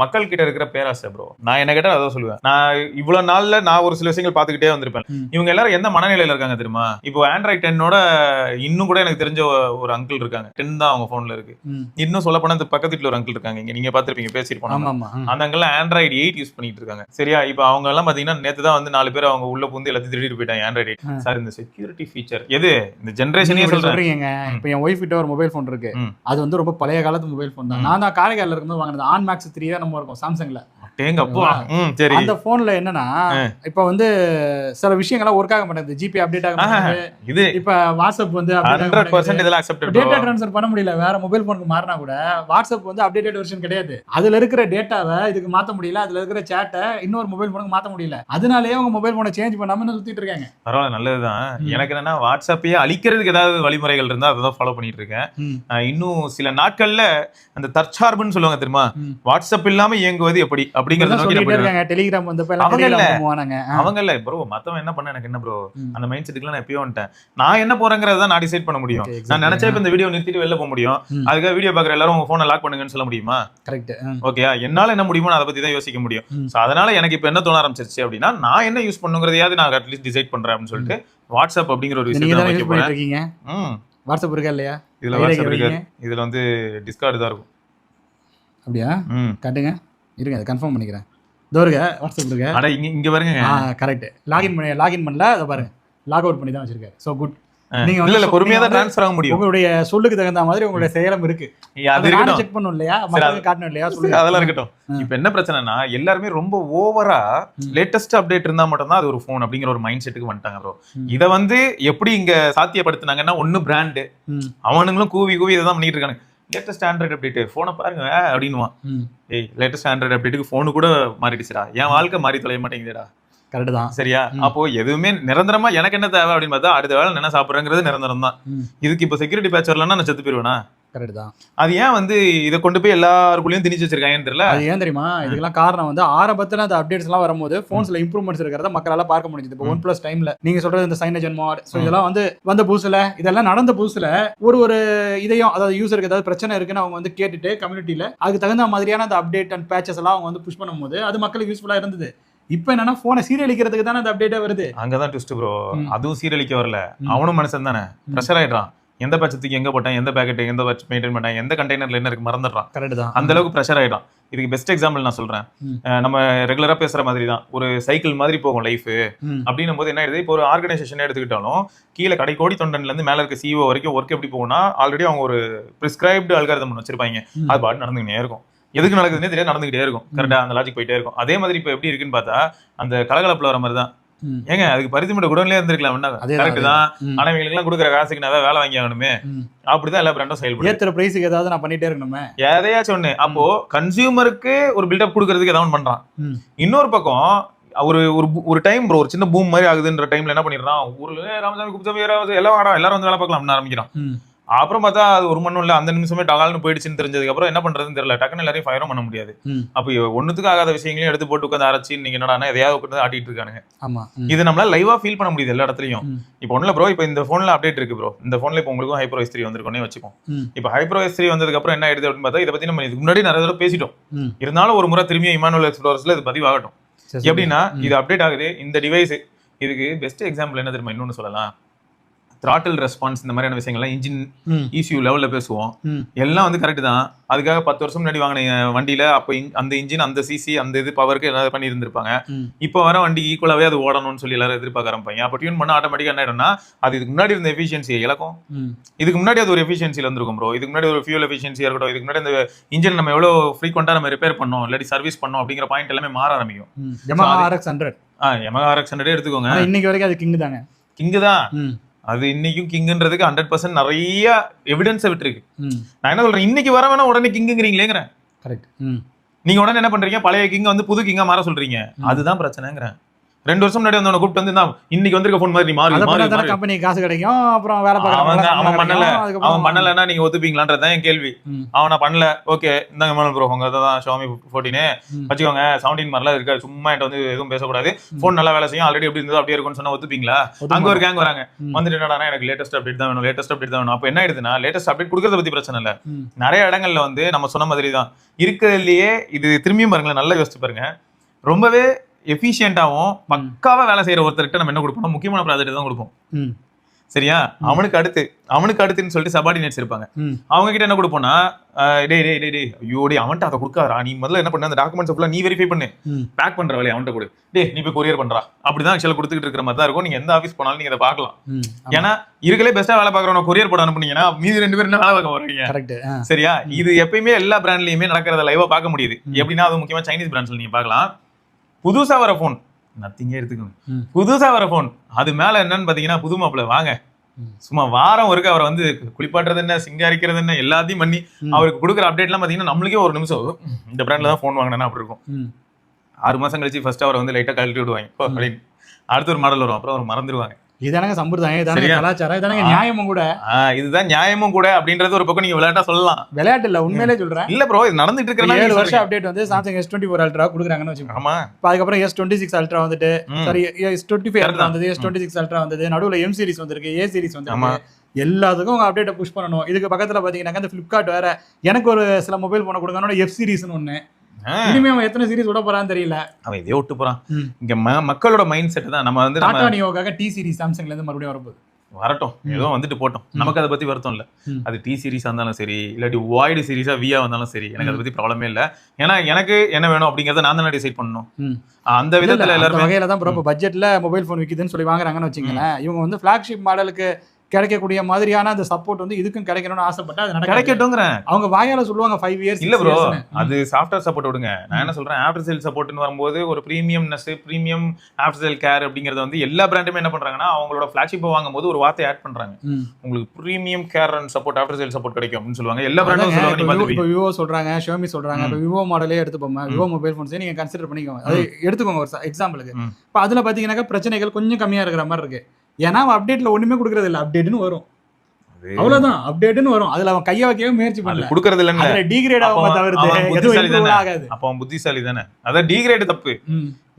மக்கள் கிட்ட இருக்கிற பேராசை ப்ரோ. நான் என்ன கேட்டா அதான் சொல்லுவேன். நான் இவ்வளவு நாள்ல நான் ஒரு சில விஷயங்கள் பாத்துக்கிட்டே வந்திருப்பேன். இவங்க எல்லாரும் எந்த மனநிலையில இருக்காங்க தெரியுமா? இப்போ ஆண்ட்ராய்ட் 10ஓட இன்னும் கூட எனக்கு தெரிஞ்ச ஒரு அங்கிள் இருக்காங்க. 10 தான் அவங்க போன்ல இருக்கு. இன்னும் சொல்ல போனா இந்த பக்கத்து வீட்டுல ஒரு அங்கிள் இருக்காங்க. இங்க நீங்க பாத்திருப்பீங்க, பேசிருப்போம். அந்த அங்கிள் ஆண்ட்ராய்டு 8 யூஸ் பண்ணிட்டு இருக்காங்க. சரியா? இப்போ அவங்க எல்லாம் பாத்தீங்கன்னா நேத்து தான் வந்து 4 பேர் அவங்க உள்ள புந்து எல்லாத்தையும் திருடிட்டு போயிட்டாங்க ஆண்ட்ராய்டு 8. சார் இந்த செக்யூரிட்டி ஃபீச்சர் எது இந்த ஜெனரேஷனே சொல்றீங்க. இப்போ என் ஒய்ஃப் கிட்ட ஒரு மொபைல் போன் இருக்கு. அது வந்து ரொம்ப பழைய காலத்து மொபைல் போன் தான். நான் தான் காரைக்காலில் இருக்கும்போது வாங்கினது. ஆன் மேக்ஸ் 3 தான் நம்ம இருக்கும் சாம்சங்ல. அந்த போன்ல என்னன்னா இப்ப வந்து சில விஷயங்கள்லாம் ஒர்க் ஆக மாட்டேங்குது. ஜிபி அப்டேட் ஆக மாட்டேங்குது. இப்ப வாட்ஸ்அப் வந்து 100% இதெல்லாம் அக்செப்டட். டேட்டா ட்ரான்ஸ்ஃபர் பண்ண முடியல. வேற மொபைல் போனுக்கு மாறினா கூட வாட்ஸ்அப் வந்து அப்டேட்டட் வெர்ஷன் கிடையாது. அதுல இருக்கிற டேட்டாவை இதுக்கு மாத்த முடியல. அதுல இருக்கிற சேட்டை இன்னொரு மொபைல் போனுக்கு மாத்த முடியல. அதனாலேயே அவங்க மொபைல் போனை சேஞ்ச் பண்ணாம சுத்திட்டு இருக்காங்க. பரவாயில்ல, நல்லதுதான். எனக்கு என்னன்னா வாட்ஸ்அப்பையே அழிக்கிறதுக்கு ஏதாவது வழிமுறைகள் இருந்தா அதை ஃபாலோ பண்ணிட்டு இருக்கேன். இன்னும் சில நாட்கள்ல அந்த தற்சார்புன்னு சொல்லுவாங்க தெரியுமா, வாட்ஸ்அப் இல்லாம இயங்குவது எப்படி அப்படிங்கறத நோக்கி இருக்காங்க. டெலிகிராம் வந்து அவங்க இல்ல ப்ரோ, மத்தவன் என்ன பண்ண எனக்கு என்ன ப்ரோ, அந்த மைண்ட் செட்டுக்குலாம் நான் எப்பயோ வந்துட்டேன். நான் என்ன போறேங்கிறத நான் டிசைட் பண்ண முடியும். நான் நினைச்சா இப்ப இந்த வீடியோ நிறுத்திட்டு வெளில போக முடியும். அதுக்காக வீடியோ பாக்குற எல்லாரும் உங்க போனை லாக் பண்ணுங்கன்னு சொல்ல முடியுமா? கரெக்ட். ஓகேயா? என்னால என்ன முடியுமோ அதை பத்தி தான் யோசிக்க முடியும். அதனால எனக்கு இப்ப என்ன தோண ஆரம்பிச்சிருச்சு அப்படின்னா, நான் என்ன யூஸ் பண்ணுங்கிறதையாவது நான் அட்லீஸ்ட் டிசைட் பண்றேன் அப்படின்னு சொல்லிட்டு வாட்ஸ்அப் அப்படிங்கிற ஒரு விஷயம் வைக்க போறேன். வாட்ஸ்அப் இருக்கா இல்லையா? இதுல வாட்ஸ்அப் இருக்கு. இதுல வந்து டிஸ்கார்ட் தான் இருக்கும். அப்படியா? காட்டுங்க, இருங்க அதை கன்ஃபார்ம் பண்ணிக்கிறேன். இதோ இருக்க வாட்ஸ்அப் இருக்கு. அட இங்க பாருங்க. கரெக்ட். லாகின் பண்ணல, அதை பாருங்க, லாக் அவுட் பண்ணி தான் வச்சிருக்காரு. So good. நீங்க இல்ல பொறுமையா தான் ட்ரான்ஸ்ஃபர் ஆக முடியும். உங்களுடைய சொல்லுக்கு தகுந்த மாதிரி உங்களுடைய செயலம் இருக்கு. அது இருக்கட்டும், செக் பண்ணனும் இல்லையா, மக்களுக்கு காட்டணும் இல்லையா, சொல்லுங்க. அதெல்லாம் இருக்கட்டும். இப்போ என்ன பிரச்சனைனா, எல்லாரும் ரொம்ப ஓவரா லேட்டஸ்ட் அப்டேட் இருந்தா மட்டும் தான் அது ஒரு ஃபோன் அப்படிங்கிற ஒரு மைண்ட் செட்டுக்கு வந்துட்டாங்க ப்ரோ. இத வந்து எப்படி இங்க சாத்தியப்படுத்துனாங்கன்னா, ஒன்னு பிராண்ட், அவனுங்களும் கூவி இதை தான் பண்ணிட்டு இருக்காங்க. லேட்டஸ்ட் ஆண்ட்ராய்டு அப்டேட் போனை பாருங்க அப்படின்னுவான். ஏய், லேட்டஸ்ட் ஆண்ட்ராய்டு அப்டேட்டுக்கு போனு கூட மாறிடுச்சுடா, என் வாழ்க்கை மாறி தொலைய மாட்டேங்குதுடா. கரெக்ட் தான். சரியா? அப்போ எதுவுமே நிரந்தரமா எனக்கு என்ன தேவை அப்படின்னு பார்த்தா, அடுத்த வேலை என்ன சாப்பிடுறேங்கிறது நிரந்தரம் தான். இதுக்கு இப்போ செக்யூரிட்டி பேட்ச் வரலன்னா நான் செத்து போயிருவேனா? கரெக்ட் தான். அது ஏன் வந்து இதை கொண்டு போய் எல்லாருக்குள்ளேயும் திணிச்சு வச்சிருக்காங்கன்னு தெரியல. அது ஏன் தெரியுமா? இதுக்கெல்லாம் காரணம் வந்து ஆரம்பத்துல அந்த அப்டேட்ஸ் எல்லாம் வரும்போது போன்ஸ்ல இம்ப்ரூவ்மெண்ட்ஸ் இருக்கிறத மக்களால பார்க்க முடிஞ்சது. இப்போ OnePlus டைம்ல நீங்க சொல்றது இந்த சைனேஜ் அண்ட் மாட், ஸோ இதெல்லாம் வந்து வந்த புதுசுல, இதெல்லாம் நடந்த புதுசுல ஒரு இதையும், அதாவது யூசருக்கு ஏதாவது பிரச்சனை இருக்குன்னு அவங்க வந்து கேட்டுட்டு கம்யூனிட்டியில அதுக்கு தகுந்த மாதிரியான அந்த அப்டேட் அண்ட் பேச்சஸ் எல்லாம் அவங்க வந்து புஷ் பண்ணும்போது அது மக்களுக்கு யூஸ்ஃபுல்லா இருந்தது. இப்ப என்னன்னா போனை சீரழிக்கிறதுக்கு தானே அந்த அப்டேட்டே வருது. அங்கதான் ட்விஸ்ட் ப்ரோ. அதுவும் சீரழிக்க வரல, அவனும் மனுஷன் தானே, ப்ரெஷர் ஆயிடுறான். எந்த பேட்சத்துக்கு எங்க போட்டேன், எந்த பேக்கெட் எந்த பேட்ச் மெயின்டைன் பண்ணேன், எந்த கண்டெய்னர்ல என்ன இருக்கு மறந்துடுறான். கரெக்ட் தான். அந்த அளவுக்கு ப்ரெஷர் ஆயிடும். இதுக்கு பெஸ்ட் எக்ஸாம்பிள் நான் சொல்றேன். நம்ம ரெகுலரா பேசுற மாதிரி தான், ஒரு சைக்கிள் மாதிரி போகும் லைஃப். அப்படின்னும் போது என்ன ஆயிடுது, இப்போ ஒரு ஆர்கனைசேஷன் எடுத்துக்கிட்டாலும் கீழே கடைக்கோடி தொண்டன்ல இருந்து மேல இருக்க CEO வரைக்கும் ஒர்க் எப்படி போகும்னா, ஆல்ரெடி அவங்க ஒரு பிரிஸ்கிரைப்டு அல்காரிதம் வச்சிருப்பாங்க. அது பாட்டு நடந்துகிட்டே இருக்கும். எதுக்கு நடக்குதுன்னே தெரியாது, நடந்துகிட்டே இருக்கும். கரெக்டா? அந்த லாஜிக் போயிட்டே இருக்கும். அதே மாதிரி இப்ப எப்படி இருக்குன்னு பார்த்தா, அந்த கலகலப்புல வர மாதிரி தான். ஏங்க, அதுக்கு பருத்தி மட்டும் குடோன்லயே இருந்திருக்கலாம். கரெக்ட் தான். ஆனா இவங்களுக்கு எல்லாம் கொடுக்குற காசுக்கு நான் வேலை வாங்கி ஆகணுமே. அப்படிதான் எல்லா பிராண்டும் செயல்படும். ஏத்துற பிரைஸுக்கு ஏதாவது நான் பண்ணிட்டே இருக்கணுமே, எதையாச்சும் ஒண்ணு. அப்போ கன்சியூமருக்கு ஒரு பில்டப் கொடுக்கறதுக்கு ஏதாவது பண்றான். இன்னொரு பக்கம் ஒரு டைம் ப்ரோ, ஒரு சின்ன பூம் மாதிரி ஆகுதுன்ற டைம்ல என்ன பண்ணிடுறான், ஊர்ல ராமசாமி குப்சாமி எல்லாரும் வந்து வேலை பார்க்கலாம் ஆரம்பிக்கிறான். அப்புறம் பார்த்தா அது ஒரு மண்ணும் இல்ல, அந்த நிமிஷமே டகால்னு போயிடுச்சுன்னு தெரிஞ்சதுக்கு அப்புறம் என்ன பண்றதுன்னு தெரியல. டக்குன்னு எல்லாரையும் ஃபயரும் பண்ண முடியாது. அப்போ ஒண்ணுத்துக்கு ஆகாத விஷயங்களையும் எடுத்து போட்டு உட்காந்து அரைச்சி நீங்க என்னடா எதையாவது உட்காந்து ஆட்டிட்டு இருக்கானுங்க. இது நம்மளால லைவா ஃபீல் பண்ண முடியுது எல்லா இடத்துலயும். இப்போ ஒண்ணுல ப்ரோ, இப்போ இந்த போன்ல அப்டேட் இருக்கு ப்ரோ. இந்த போன்ல இப்போ உங்களுக்கும் HyperOS 3 வந்திருக்கோன்னே வச்சுக்கோம். இப்போ HyperOS 3 வந்ததுக்கு அப்புறம் என்ன ஆயிடுது அப்படின்னு பார்த்தா, இதை பத்தி நம்ம இதுக்கு முன்னாடி நிறைய தடவை பேசிட்டோம். இருந்தாலும் ஒரு முறை திரும்பியும் இமானுவல் எக்ஸ்ப்ளோரர்ஸ்ல இது பதிவாகட்டும். எப்படின்னா, இது அப்டேட் ஆகுது இந்த டிவைஸ். இதுக்கு பெஸ்ட் எக்ஸாம்பிள் என்ன தெரியுமா, இன்னொன்னு சொல்லலாம். த்ராட்டில் ரெஸ்பான்ஸ், இந்த மாதிரியான விஷயங்கள்லாம் இன்ஜின் ECU லெவல்ல பேசுவோம். எல்லாம் வந்து கரெக்ட் தான். அதுக்காக 10 வருஷம் முன்னாடி வாங்கின வண்டியில அப்போ அந்த இன்ஜின், அந்த சிசி, அந்த இது பவருக்கு ஏதாவது பண்ணி இருந்திருப்பாங்க. இப்போ வர வண்டி ஈக்குவலாவே அது ஓடணும்னு சொல்லி எல்லாரும் எதிர்பார்க்க ஆரம்பிப்பாங்க. அப்போ டியூன் பண்ண ஆட்டோமேட்டிக்கா என்ன ஆயிடும்னா, அது இதுக்கு முன்னாடி இருந்த எஃபிஷியன்சியை இழக்கும். இதுக்கு முன்னாடி அது ஒரு எஃபிஷியன்சில இருந்திருக்கும் ப்ரோ. இதுக்கு முன்னாடி ஒரு ஃபியூல் எஃபிஷியன்சியா இருக்கட்டும், இதுக்கு முன்னாடி இந்த இன்ஜின் நம்ம எவ்வளவு ஃப்ரீக்வெண்டா நம்ம ரிப்பேர் பண்ணோம், இல்லாட்டி சர்வீஸ் பண்ணோம் அப்படிங்கிற பாயிண்ட் எல்லாமே மாற ஆரம்பிக்கும். Yamaha RX 100 எடுத்துக்கோங்க. இன்னைக்கு வரைக்கும் அது கிங் தாங்க. கிங் தான் அது. இன்னைக்கும் கிங்குன்றதுக்கு 100% நிறைய எவிடன்ஸ் விட்டுருக்கு. நான் என்ன சொல்றேன், இன்னைக்கு வர வேணா உடனே கிங்குங்கிறீங்களேங்கிறேன். கரெக்ட். நீங்க உடனே என்ன பண்றீங்க, பழைய கிங்க வந்து புது கிங்கா மாற சொல்றீங்க. அதுதான் பிரச்சனைங்கிறேன். 2 வருஷம் முன்னாடி வந்து கூப்பிட்டு வந்து இன்னைக்கு வந்திருக்க போன் மாதிரி மாறி கம்பெனி காசு கிடைக்கும், அப்புறம் வேலை அவன் பண்ணலன்னா நீங்க ஒத்துப்பீங்களான்றதான் என் கேள்வி. அவன் நான் பண்ணல, ஓகே இந்தாங்க மேல ப்ரோ உங்க தான் Xiaomi 14 வச்சுக்கோங்க, 17 மாதிரிலாம் இருக்காது, சும்மா என்கிட்ட வந்து எதுவும் பேசக்கூடாது, போன் நல்லா வேலை செய்யும், ஆல்ரெடி எப்படி இருந்தது அப்படியே இருக்கும்னு சொன்னா ஒத்துப்பீங்களா? அங்க ஒரு கேங் வராங்க, வந்துட்டு என்னடா எனக்கு லேட்டஸ்ட் அப்டேட் தான் வேணும், லேட்டஸ்ட் அப்டேட் தான் வேணும். அப்ப என்ன ஆயிடுதுன்னா லேட்டஸ்ட் அப்டேட் கொடுக்கறத பத்தி பிரச்சனை இல்ல, நிறைய இடங்கள்ல வந்து நம்ம சொன்ன மாதிரி தான் இருக்கிறதுலயே இது. திரும்பியும் பாருங்களேன், நல்லா யோசிச்சு பாருங்க, ரொம்பவே எஃபிஷியன்டாவும் பக்காவா வேலை செய்யற ஒருத்தர்கிட்ட நம்ம என்ன கொடுப்போம், முக்கியமான ப்ராஜெக்ட் தான் கொடுப்போம். சரியா? அவனுக்கு அடுத்துன்னு சொல்லிட்டு சபார்டினேட்ஸ் இருப்பாங்க, அவங்க கிட்ட என்ன கொடுப்போம்னா, ஐயோடி அவன்கிட்ட அதை கொடுக்காதா, நீ முதல்ல என்ன பண்ண அந்த டாக்குமெண்ட்ஸ் ஃபுல்லா நீ வெரிஃபை பண்ணு, பேக் பண்ற வேலையை அவன்கிட்ட கொடு, நீ போய் கொரியர் பண்றா, அப்படிதான் ஆக்சுவலா கொடுத்துட்டு இருக்கிற மாதிரி தான் இருக்கும். நீங்க எந்த ஆஃபீஸ் போனாலும் நீங்க அதை பார்க்கலாம். ஏன்னா இருக்கலே பெஸ்டா வேலை பார்க்கறவங்க கொரியர் போட அனுப்புனீங்கன்னா மீதி 2 பேரும் என்ன வேலை பார்க்க போறீங்க? சரியா? இது எப்பயுமே எல்லா பிராண்ட்லயுமே நடக்கிறத லைவா பார்க்க முடியுது. எப்படின்னா அது முக்கியமா சைனீஸ் பிராண்ட்ஸ்ல நீங்க பார்க்கலாம். புதுசா வர போன் நத்திங்கே எடுத்துக்கணும், புதுசா வர போன் அது மேல என்னன்னு பாத்தீங்கன்னா, புது மாப்பிள்ள வாங்க, சும்மா வாரம் ஒருக்கு அவரை வந்து குளிப்பாட்டுறது என்ன, சிங்காரிக்கிறது என்ன, எல்லாத்தையும் பண்ணி அவருக்கு கொடுக்குற அப்டேட் எல்லாம் பாத்தீங்கன்னா நம்மளுக்கே ஒரு நிமிஷம் இந்த பிராண்ட்ல தான் போன் வாங்கினா அப்படி இருக்கும். 6 மாசம் கழிச்சு ஃபர்ஸ்ட் அவரை வந்து லைட்டா கழட்டி விடுவாங்க அப்படின்னு, அடுத்த ஒரு மாடல் வரும், அப்புறம் அவர் மறந்துடுவாங்க. இதானங்க சம்பிரதாயம், இதானங்க கலாச்சாரம், இதானங்க நியாயமும் கூட. இதுதான் நியாயமும் கூட அப்படின்றது ஒரு பக்கம் நீங்க விளையாட்டா சொல்லலாம். விளையாட்டு இல்ல, உண்மையிலே சொல்றேன். இல்ல ப்ரோ, இது நடந்துட்டு இருக்கிற 7 வருஷம் அப்டேட் வந்து Samsung S24 Ultra கொடுக்குறாங்கன்னு வச்சுக்கோங்க. ஆமா. அதுக்கப்புறம் S26 Ultra வந்துட்டு, சாரி S25 Ultra வந்தது, S26 Ultra வந்தது, நடுவுல M சீரிஸ் வந்திருக்கு, A சீரிஸ் வந்திருக்கு. எல்லாத்துக்கும் உங்க அப்டேட்டை புஷ் பண்ணணும். இதுக்கு பக்கத்துல பாத்தீங்கன்னா இந்த Flipkart வேற எனக்கு ஒரு சில மொபைல் போன கொடுக்கணும், F சீரிஸ்னு ஒண்ணு. இனிமே அவன் எத்தனை சீரிஸ் விட போறான்னு தெரியல. அவன் இதே விட்டு போறான். இங்க மக்களோட மைண்ட் செட் தான். நம்ம வந்து டாடா நியோக்காக T சீரிஸ் சாம்சங்ல இருந்து மறுபடியும் வரப்போகுது. வரட்டும், ஏதோ வந்துட்டு போட்டோம், நமக்கு அதை பத்தி வருத்தம் இல்ல. அது T சீரிஸா இருந்தாலும் சரி, இல்லாட்டி வாய்டு சீரிஸா வியா வந்தாலும் சரி, எனக்கு அதை பத்தி ப்ராப்ளமே இல்ல. ஏன்னா எனக்கு என்ன வேணும் அப்படிங்கறத நான் தான் டிசைட் பண்ணணும். அந்த விதத்துல எல்லாரும் வகையில தான் ப்ரோ பட்ஜெட்ல மொபைல் போன் விக்குதுன்னு சொல்லி வாங்குறாங்கன்னு வச்சுங்களேன். இவங்க வந்து ஃபிளாக்ஷிப் மாடலுக்கு கிடைக்கக்கூடிய மாதிரியான அந்த சப்போர்ட் வந்து இதுக்கும் கிடைக்கணும்னு ஆசைப்பட்டா அது கிடைக்கட்டும்ங்கறேன். அவங்க வாயால சொல்லுவாங்க 5 இயர்ஸ் இல்ல ப்ரோ, அது சாஃப்ட்வேர் சப்போர்ட் விடுங்க. நான் என்ன சொல்றேன், ஆஃப்டர் சேல் சப்போர்ட்னு வரும்போது ஒரு பிரீமியம்னஸ், பிரீமியம் ஆஃப்டர் சேல் கேர் அப்படிங்கறது வந்து எல்லா பிராண்டுமே என்ன பண்றாங்கன்னா, அவங்களோட ஃபிளாக்ஷிப் வாங்கும்போது ஒரு வார்த்தை ஆட் பண்றாங்க, உங்களுக்கு premium care and support after sale support கிடைக்கும் அப்படின்னு சொல்லுவாங்க. எல்லா பிராண்டும் சொல்லுவாங்க. இப்போ விவோ சொல்றாங்க, Xiaomi சொல்றாங்க. இப்போ விவோ மாடலே எடுத்துப்போம், விவோ மொபைல் போன்ஸே நீங்க கன்சிடர் பண்ணிக்கோங்க, அது எடுத்துக்கோங்க ஒரு எக்ஸாம்பிளுக்கு. இப்போ அதுல பாத்தீங்கன்னா பிரச்சனைகள் கொஞ்சம் கம்மியா இருக்கிற மாதிரி இருக்கு. ஏன்னா அப்டேட்ல ஒண்ணுமே கொடுக்கறது இல்ல, அப்டேட்னு வரும், அவ்வளவுதான் அப்டேட்னு வரும். அதுல அவன் கைய வைக்கவே முயற்சி பண்ணல, கொடுக்கறது இல்ல, அதுல டிகிரேட் ஆகாம தவிர்த்து எதுவும் ஆகாது. அப்ப அவன் புத்திசாலி தானே, அத டிகிரேட் தப்பு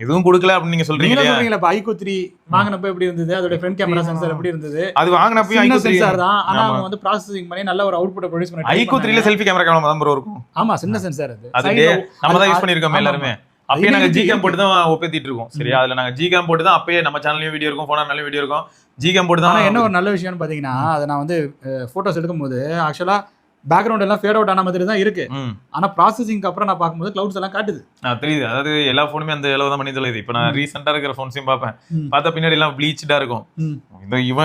எதுவும் கொடுக்கல அப்படி நீங்க சொல்றீங்க. இப்ப iQOO 3 வாங்குனப்ப எப்படி இருந்தது, அதோட ஃப்ரண்ட் கேமரா சென்சார் எப்படி இருந்தது, அது வாங்குனப்ப iQOO சென்சார் தான், ஆனா அவன் வந்து ப்ராசசிங் பண்ணி நல்ல ஒரு அவுட்புட் ப்ரொடியூஸ் பண்ணி. iQOO 3 ல செல்ஃபி கேமரா தான் ப்ரோ இருக்கும். ஆமா, சின்ன சென்சார் அது, அது நம்ம தான் யூஸ் பண்ணிருக்கோம் எல்லாரும். அப்பயே நாங்க Gcam போட்டு தான் ஒப்பேத்திட்டு இருக்கோம். சரியா? அதுல நாங்க Gcam போட்டு தான் அப்பயே நம்ம சேனல்லயும் வீடியோ இருக்கும், போனாலும் வீடியோ இருக்கும், Gcam போட்டு தான். என்ன ஒரு நல்ல விஷயம்னு பாத்தீங்கன்னா, அதை நான் வந்து போட்டோஸ் எடுக்கும்போது ஆக்சுவலா பேக்ரவுண்ட் எல்லாம் ஃபேட் அவுட் ஆன மாதிரி தான் இருக்கு. ஆனா ப்ராசஸிங்க்கு அப்புறம் நான் பாக்கும்போது கிளவுட்ஸ் எல்லாம் காட்டுது. தெரியுது, அதாவது எல்லா போனுமே அந்த அளவு தான் பண்ணி தொலைது. இப்ப நான் ரீசெண்டா இருக்கிற போன்ஸையும் பாப்பேன், பார்த்தா பின்னாடி எல்லாம் ப்ளீச்டா இருக்கும்.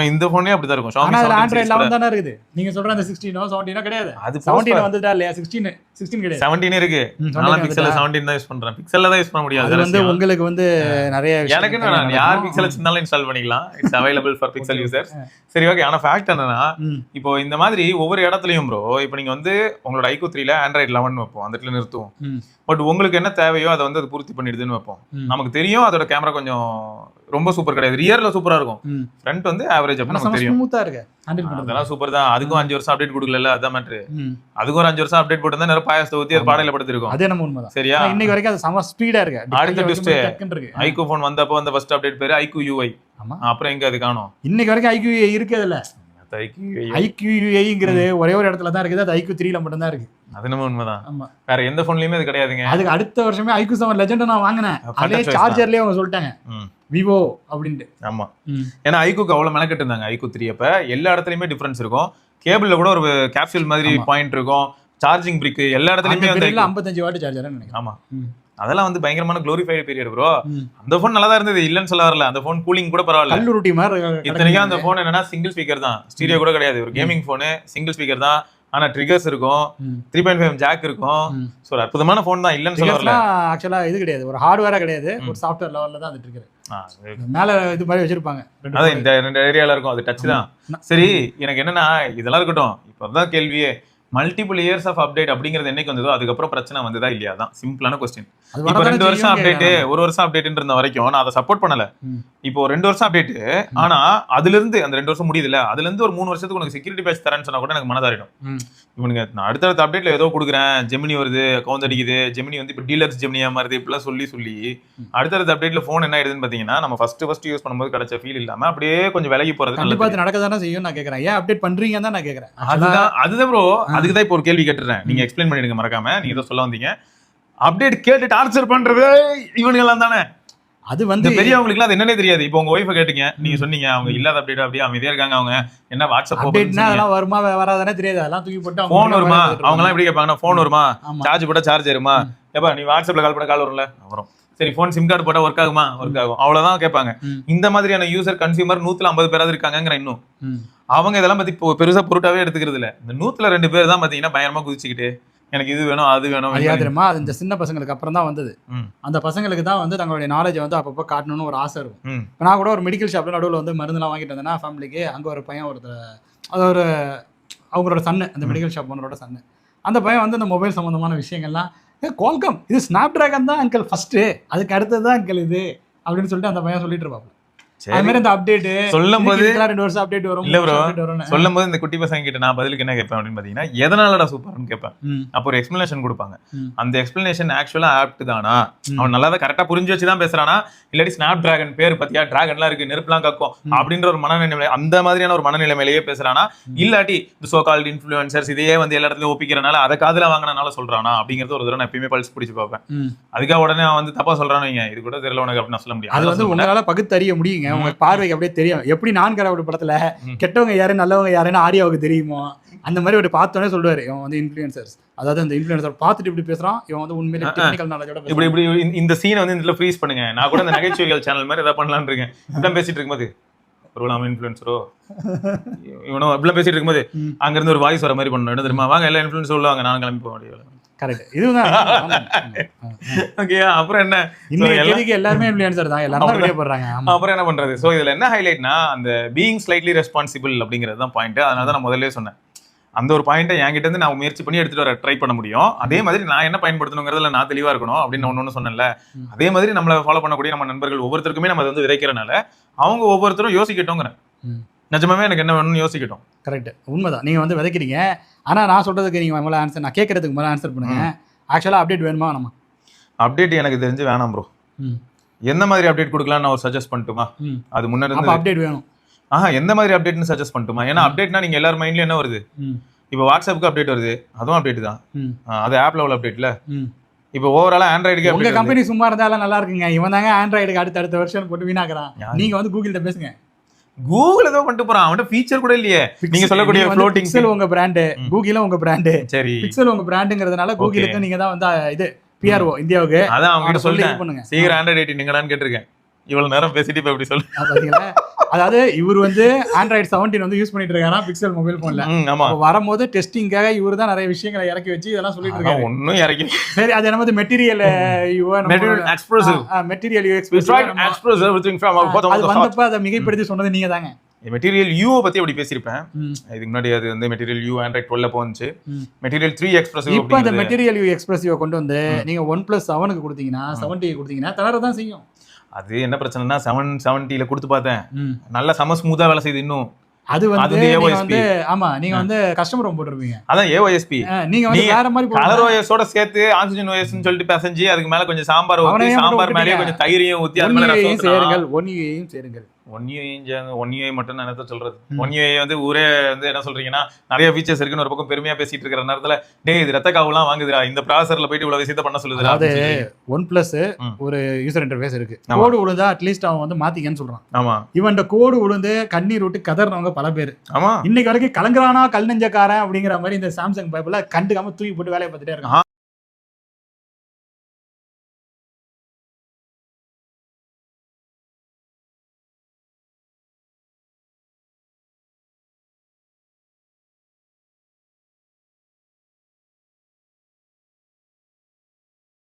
இந்த போனே அப்படிதான் இருக்கும். Xiaomi Android 11 தான இருக்குது. நீங்க சொல்ற அந்த 16 17 கிடையாது, அது 17 வந்துட்டா இல்லையா? 16 கிடையாது, 17 இருக்கு. நான் பிக்சல் 17 தான் யூஸ் பண்றேன், பிக்சல்ல தான் யூஸ் பண்ண முடியாது. அது வந்து உங்களுக்கு வந்து நிறைய எனக்கு என்ன, யார் பிக்சல் வச்சிருந்தாலும் இன்ஸ்டால் பண்ணிக்கலாம், it's available for pixel users. சரி, ஓகே. ஆனா ஃபேக்ட் என்னன்னா, இப்போ இந்த மாதிரி ஒவ்வொரு இடத்துலயும் ப்ரோ, இப்போ நீங்க வந்து உங்களோட iQOO 3 ல Android 11 வைப்போம், அந்த இடத்துல நிறுத்துவோம். பட் உங்களுக்கு என்ன தேவையோ அதை வந்து அது பூர்த்தி பண்ணிடுதுன்னு வைப்போம். நமக்கு தெரியும் அதோட கேமரா கொஞ்சம் ரொம்ப சூப்பர் கிடையாது, ரியர்ல சூப்பரா இருக்கும், ஃப்ரண்ட் வந்து ஆவரேஜ் அப்படின்னு நமக்கு தெரியும். ஸ்மூத்தா இருக்கு, ஹேண்டில் பண்றது அதெல்லாம் சூப்பர் தான். அதுக்கும் 5 வருஷம் அப்டேட் கொடுக்கல, அதான் மேட்டர். அதுக்கும் ஒரு 5 வருஷம் அப்டேட் போட்டு நிறைய பாயசத்தை ஊத்தி அது பாடையில படுத்திருக்கும். அதே நம்ம உண்மைதான். சரியா? இன்னைக்கு வரைக்கும் அது செம ஸ்பீடா இருக்கு. அடுத்த ட்விஸ்ட், iQOO ஃபோன் வந்தப்போ அந்த ஃபர்ஸ்ட் அப்டேட் பேரு iQOO UI. அப்புறம் எங்க அது காணோம். இன்னைக்கு வரைக்கும் iQOO UI இருக்குதுல்ல. iQOO UIங்கிறது ஒரே ஒரு இடத்துல தான் இருக்குது, அது iQOO 3 ல மட்டும் தான் இருக்கு. அது நம்ம உண்மைதான், வேற எந்த போன்லயுமே அது கிடையாதுங்க. அதுக்கு அடுத்த வருஷமே iQOO 7 Legend நான் வாங்கினேன், அதே சார்ஜர்லயே அவங்க சொல்லிட்டாங்க விவோ அப்படின்ட்டு. ஆமா, ஏன்னா iQOOக்கு அவ்வளவு மெனக்கெட்டு இருந்தாங்க. iQOO 3 அப்ப எல்லா இடத்துலயுமே டிஃபரன்ஸ் இருக்கும், கேபிள்ல கூட ஒரு கேப்சூல் மாதிரி பாயிண்ட் இருக்கும், சார்ஜிங் பிரிக் எல்லா இடத்துலயுமே வந்து 55 வாட் சார்ஜர் நினைக்கிறேன். ஆமா, அதெல்லாம் வந்து பயங்கரமான க்ளோரிஃபைடு பீரியட் ப்ரோ. அந்த போன் நல்லா தான் இருந்தது, இல்லன்னு சொல்ல வரல. அந்த போன் கூலிங் கூட பரவாயில்ல, கல்லூரி மாதிரி. இத்தனைக்கும் அந்த போன் என்னன்னா சிங்கிள் ஸ்பீக்கர் தான், ஸ்டீரியோ கூட கிடையாது, ஒரு கேமிங் போனு, சிங்கிள் ஸ்பீக்கர் தான். ஆனா ட்ரிகர்ஸ் இருக்கும், 3.5 ஜாக் இருக்கும். சோ அற்புதமான போன் தான், இல்லன்னு சொல்ல வரல. ஆக்சுவலா இது கிடையாது, ஒரு ஹார்ட்வேரா கிடையாது, ஒரு சாஃப்ட்வேர் லெவல்ல தான் அது ட்ரிகர் மேல இது மாதிரி வச்சிருப்பாங்க. அதான் இந்த 2 ஏரியால இருக்கும், அது டச் தான். சரி, எனக்கு என்னன்னா இதெல்லாம் இருக்கட்டும். இப்பதான் கேள்வியே, மல்டிபிள் இயர்ஸ் ஆஃப் அப்டேட் அப்படிங்கிறது என்னைக்கு வந்ததோ அதுக்கப்புறம் பிரச்சனை வந்ததா இல்லையா தான் சிம்பிளான கொஸ்டின். அது இப்போ வரதானே 2 வருஷம் செய்யும் அப்டேட் கேக்குறாங்க. 1 வருஷம் அப்டேட் இருந்த வரைக்கும் நான் அதை சப்போர்ட் பண்ணல. ம். இப்போ 2 வருஷம் அப்டேட், ஆனா அதுல இருந்து அந்த 2 வருஷம் முடியுதுல, அதுல இருந்து ஒரு 3 வருஷத்துக்கு உனக்கு செக்யூரிட்டி பேட்ச் தரேன்னு சொன்னா கூட எனக்கு மனதாரிடும். ம். இவனுங்க நான் அடுத்தடுத்த அப்டேட்ல ஏதோ கொடுக்குறேன், ஜெமினி வருது, கவுந்தடிக்குது, ஜெமினி வந்து இப்போ டீலக்ஸ் ஜெமினியா மாறுது, இப்படிலாம் சொல்லி அடுத்தடுத்த அப்டேட்ல ஃபோன் என்ன ஆயிடுதுன்னு பாத்தீங்கன்னா, நம்ம ஃபர்ஸ்ட் யூஸ் பண்ணும்போது கிடைச்ச ஃபீல் இல்லாம அப்படியே கொஞ்சம் விலகி போறது கண்டிப்பா நல்லது. அது நடக்கதானே செய்யும். நான் கேக்குறேன், ஏன் அப்டேட் பண்றீங்கன்னு தான் நான் கேக்குறேன். அதுதான் ப்ரோ, அதுக்கு தான் இப்போ ஒரு கேள்வி கேட்டுறேன். நீங்க எக்ஸ்பிளைன் பண்ணிடுங்க மறக்காம. நீங்க ஏதோ சொல்ல வந்தீங்க. அப்டேட் கேட்டு டார்ச்சர் பண்றது இவனுங்க எல்லாம் தானே. அது இந்த வந்து பெரியவங்களுக்குலாம் அது என்னன்னே தெரியாது. இப்போ உங்க ஒய்ஃபை கேட்டீங்க, நீங்க சொன்னீங்க அவங்க இல்லாத அப்டேட் அப்படியே அமைதியா இருக்காங்க, அவங்க என்ன வாட்ஸ்அப் அப்டேட்னா அதெல்லாம் வருமா வராதானே தெரியாது. அதெல்லாம் தூக்கி போட்டு அவங்க போன் உள்ள வருமா, வேலை பார்த்துட்டு அவங்க எல்லாம் எப்படி கேட்பாங்கன்னா போன் வருமா, ஆமா. சார்ஜ் போட்டா சார்ஜ் ஏறுமா, ஏப்பா நீ வாட்ஸ்அப்ல கால் பண்ண கால் வரும்ல, வரும். சரி போன் சிம் கார்டு போட்டா ஒர்க் ஆகுமா, ஒர்க் ஆகும், அவ்வளவுதான் கேட்பாங்க. ம். இந்த மாதிரியான யூசர் கன்சியூமர் 150 பேராவது இருக்காங்கிற இன்னும் ம். அவங்க இதெல்லாம் பத்தி பெருசா பொருட்டாவே எடுத்துக்கிறது இல்ல. இந்த 102 பேர் தான் பாத்தீங்கன்னா பயங்கரமா குதிச்சுக்கிட்டு எனக்கு இது வேணும் அது வேணும். அது யார் தெரியுமா? அது இந்த சின்ன பசங்களுக்கு அப்புறம் தான் வந்தது. ம். அந்த பசங்களுக்கு தான் வந்து தங்களுடைய நாலேஜ் வந்து அப்பப்போ காட்டணும்னு ஒரு ஆசை இருக்கும். ம். இப்போ நான் கூட ஒரு மெடிக்கல் ஷாப்ல நடுவில் வந்து மருந்துலாம் வாங்கிட்டு வந்தேன்னா ஃபேமிலிக்கு, அங்கே ஒரு பையன் ஒருத்தர், அது ஒரு அவங்களோட சன்னு, அந்த மெடிக்கல் ஷாப் ஓனரோட சன்னு. அந்த பையன் வந்து இந்த மொபைல் சம்மந்தமான விஷயங்கள்லாம், குவால்காம் இது ஸ்னாப் டிராகன் தான் அங்கிள் ஃபர்ஸ்ட்டு, அதுக்கு அடுத்தது தான் அங்கிள் இது அப்படின்னு சொல்லிட்டு அந்த பையன் சொல்லிட்டு இருப்பாங்க. அது மாதிரி இந்த அப்டேட் சொல்லும்போது 2 வருஷம் அப்டேட் வரும், இல்ல bro, அப்டேட் வரும். சொல்லும் போது இந்த குட்டி பசங்க கிட்ட நான் பதிலுக்கு என்ன கேட்பேன் அப்படின்னு பாத்தீங்கன்னா, எதனாலடா சூப்பர்னு கேட்பேன். ம். அப்போ ஒரு எக்ஸ்பிளனேஷன் கொடுப்பாங்க. ம். அந்த எக்ஸ்பிளனேஷன் ஆக்சுவலா ஆப்ட் தானா, அவன் நல்லா தான் கரெக்டா புரிஞ்சு வச்சுதான் பேசுறானா, இல்லாட்டி ஸ்னாப் டிராகன் பேர் பத்தியா டிராகன்லாம் இருக்கு நெருப்புலாம் கக்கும் அப்படின்ற ஒரு மனநிலை, அந்த மாதிரியான ஒரு மனநிலைமையிலேயே பேசுறானா, இல்லாட்டி இந்த சோ கால்ட் இன்ஃப்ளூயன்சர்ஸ் இதையே வந்து எல்லா இடத்துலயும் ஒப்பிக்கிறனால அதை காதுல வாங்கினால சொல்றானா அப்படிங்கறது ஒரு தடவை நான் எப்பயுமே பல்ஸ் பிடிச்சு பார்ப்பேன். ம். அதுக்காக உடனே அவன் வந்து தப்பா சொல்றானு வைங்க, இது கூட தெரியல உனக்கு அப்படின்னு சொல்ல முடியாது. அது வந்து உங்களால பகுத்தறிய முடியுங்க, உங்க பார்வைக்கு அப்படியே தெரியும். எப்படி நான் கடவுள் படத்துல கெட்டவங்க யாரு நல்லவங்க யாருன்னு ஆரியாவுக்கு தெரியுமோ, அந்த மாதிரி ஒரு பார்த்தோன்னே சொல்லுவாரு, இவன் வந்து இன்ஃப்ளூயன்சர்ஸ், அதாவது அந்த இன்ஃப்ளூயன்சர் பார்த்துட்டு இப்படி பேசுறான், இவன் வந்து உண்மையிலே டெக்னிக்கல் நாலேஜோட இப்படி இப்படி இந்த சீனை வந்து இதுல ஃப்ரீஸ் பண்ணுங்க. நான் கூட இந்த நகைச்சுவைகள் சேனல் மாதிரி ஏதாவது பண்ணலாம்னு இருக்கேன். இப்படிலாம் பேசிட்டு இருக்கும்போது ஒரு நாம இன்ஃப்ளூயன்சரோ இவனோ அப்படிலாம் பேசிட்டு இருக்கும்போது அங்க இருந்து ஒரு வாய்ஸ் வர மாதிரி பண்ணணும். என்ன தெரியுமா, வாங்க எல்லா இன்ஃப்ளூயன்சர் சொல்லுவாங்க, நான் கிளம்பி போக முடியாது. கரெக்ட். இதுதான் ஓகே, அப்புறம் என்ன இன்னைக்கு எல்லாருமே இன்ஃப்ளூயன்சர் தான், எல்லாரும் வீடியோ போடுறாங்க. ஆமா. அப்புறம் என்ன பண்றது? சோ இதுல என்ன ஹைலைட்னா, அந்த பீயிங் ஸ்லைட்லி ரெஸ்பான்சிபிள் அப்படிங்கிறது தான் பாயிண்ட். அதனால தான் நான் முதல்ல சொன்னேன், அந்த ஒரு பாயிண்ட்டை என்கிட்ட இருந்து நான் முயற்சி பண்ணி எடுத்துட்டு வர ட்ரை பண்ண முடியும். அதே மாதிரி நான் என்ன பயன்படுத்தணுங்கிறதுல நான் தெளிவா இருக்கணும் அப்படின்னு ஒன்னு சொன்னேன்ல. அதே மாதிரி நம்மளை ஃபாலோ பண்ணக்கூடிய நம்ம நண்பர்கள் ஒவ்வொருத்தருக்குமே நம்ம வந்து விதைக்கிறனால அவங்க ஒவ்வொருத்தரும் யோசிக்கட்டும்ங்கிறேன். நிஜமாவே எனக்கு என்ன வேணும்னு யோசிக்கட்டும். கரெக்ட், உண்மைதான். நீங்க வந்து விதைக்கிறீங்க. ஆனா நான் சொல்றதுக்கு நீங்க முதல்ல ஆன்சர், நான் கேட்கறதுக்கு முதல்ல ஆன்சர் பண்ணுங்க. ஆக்சுவலா அப்டேட் வேணுமா வேணாமா? அப்டேட் எனக்கு தெரிஞ்சு வேணாம் ப்ரோ. எந்த மாதிரி அப்டேட் கொடுக்கலாம் நான் ஒரு சஜஸ்ட் பண்ணட்டுமா? அது முன்னாடி அப்ப அப்டேட் வேணும். எந்த மாதிரி அப்டேட்னு சஜஸ்ட் பண்ணட்டுமா? ஏன்னா அப்டேட்னா நீங்க எல்லாரும் மைண்ட்ல என்ன வருது, இப்போ வாட்ஸ்அப்புக்கு அப்டேட் வருது, அதுவும் அப்டேட் தான். அது ஆப் லெவல் அப்டேட்ல. இப்போ ஓவராலா ஆண்ட்ராய்டுக்கு உங்க கம்பெனி சும்மா இருந்தாலும் நல்லா இருக்குங்க. இவன் தாங்க ஆண்ட்ராய்டுக்கு அடுத்த வருஷன் போட்டு வீணாக்குறான். நீங்க வந்து கூகுள்கிட்ட பேசுங்க. கூகுள் ஏதோ பண்ணிட்டு போறான், அவன்கிட்ட ஃபீச்சர் கூட இல்லையே. நீங்க சொல்லக்கூடிய ஃப்ளோட்டிங் பிக்சல் உங்க பிராண்ட், கூகுளும் உங்க பிராண்ட். சரி, பிக்சல் உங்க பிராண்டுங்கிறதுனால கூகுளுக்கு நீங்க தான் வந்து இது பிஆர்ஓ இந்தியாவுக்கு. அதான் அவங்க கிட்ட சொல்லி சொல்லிட்டு பண்ணுங்க. சீக்கிரம் ஆண்ட்ராய்டு 18 நீங்களான்னு கேட்டிருக்கேன். இவ்வளவு நேரம் பேசிட்டு இப்ப எப்படி சொல்லு. பாத்தீங்களா, அதாவது இவர் வந்து ஆண்ட்ராய்டு 17 வந்து யூஸ் பண்ணிட்டு இருக்காரா பிக்சல் மொபைல் போன்ல. ஆமா, வரும்போது டெஸ்டிங்காக இவர் தான் நிறைய விஷயங்களை இறக்கி வச்சு இதெல்லாம் சொல்லிட்டு இருக்காரு. ஒன்னும் இறக்கி சரி, அது என்னது மெட்டீரியல் எக்ஸ்பிரசிவ் மெட்டீரியல் அது வந்தப்ப அதை மிகைப்படுத்தி சொன்னது நீங்க தாங்க. மெட்டீரியல் யூ பத்தி அப்படி பேசியிருப்பேன் இதுக்கு முன்னாடி. அது வந்து மெட்டீரியல் யூ ஆண்ட்ராய்ட் 12 போந்துச்சு. Material 3 expressive. இப்போ அந்த மெட்டீரியல் யூ எக்ஸ்பிரசிவ் கொண்டு வந்து நீங்க 1+7 கொடுத்தீங்கன்னா 70 கொடுத்தீங்கன்னா தளரதான் செய்யும். அது என்ன பிரச்சனைனா 770ல கொடுத்து பார்த்தேன், நல்ல சம ஸ்மூத்தா வேலை செய்யுது. இன்னும் அது வந்து நீங்க வந்து ஆமா நீங்க வந்து கஸ்டமர் ஹோம் போட்டுருப்பீங்க. அதான் AOSP. நீங்க வந்து வேற மாதிரி கலர் OSோட சேர்த்து ஆக்சிஜன் OSன்னு சொல்லிட்டு பேசஞ்சு அதுக்கு மேல கொஞ்சம் சாம்பார் ஊத்தி, சாம்பார் மேலயே கொஞ்சம் தயிரையும் ஊத்தி அது மேல ரசம் சேருங்கள். 1UAயும் சேருங்கள். 1UA மட்டும் நான் என்ன சொல்றது, 1UA வந்து ஊரே வந்து என்ன சொல்றீங்கன்னா நிறைய ஃபீச்சர்ஸ் இருக்குன்னு ஒரு பக்கம் பெருமையா பேசிட்டு இருக்கிற நேரத்துல, டேய் இது ரத்த காவுலாம் வாங்குதுடா, இந்த ப்ராசஸர்ல போயிட்டு இவ்வளவு விஷயத்தை பண்ண சொல்லுதுடா. அது OnePlus ஒரு யூசர் இன்டர்ஃபேஸ் இருக்கு. கோடு விழுந்தா அட்லீஸ்ட் அவன் வந்து மாத்திக்கன்னு சொல்றான். ஆமா, இவன் கோடு விழுந்து கண்ணீர் விட்டு கதறவங்க பல பேர். ஆமா, இன்னைக்கு வரைக்கும் கலங்குறானா கல் நெஞ்சக்காரன் அப்படிங்கிற மாதிரி இந்த சாம்சங் பைபிள கண்டுக்காம தூக்கி போட்டு வேலையை பார்த்துட்டே இருக்கான்.